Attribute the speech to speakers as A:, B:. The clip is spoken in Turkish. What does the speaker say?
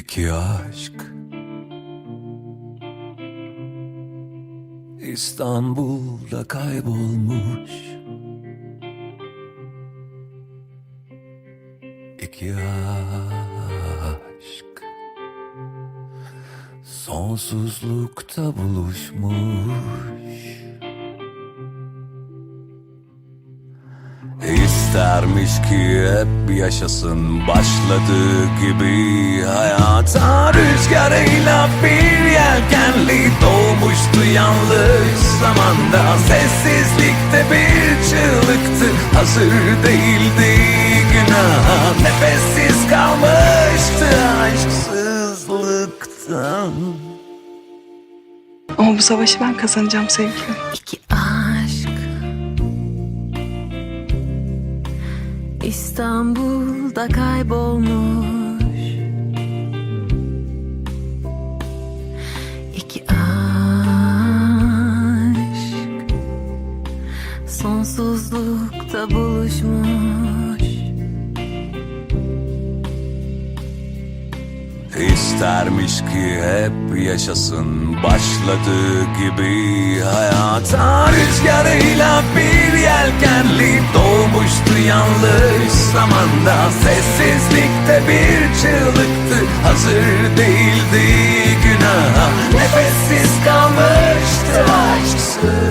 A: İki aşk İstanbul'da kaybolmuş. İki aşk sonsuzlukta buluşmuş. İstermiş ki hep yaşasın başladığı gibi hayata. Rüzgarıyla bir yelkenli doğmuştu yanlış zamanda. Sessizlikte bir çığlıktı, hazır değildi günaha. Nefessiz kalmıştı aşksızlıktan.
B: Ama bu savaşı ben kazanacağım sevgilim.
C: İki aşk İstanbul'da kaybolmuş. İki aşk sonsuzlukta buluşmuş.
A: İstermiş ki hep yaşasın başladığı gibi hayata. Rüzgarıyla bir yelkenli doğmuştu yanlış zamanda. Sessizlikte bir çığlıktı, hazır değildi günaha. Nefessiz kalmıştı aşksız.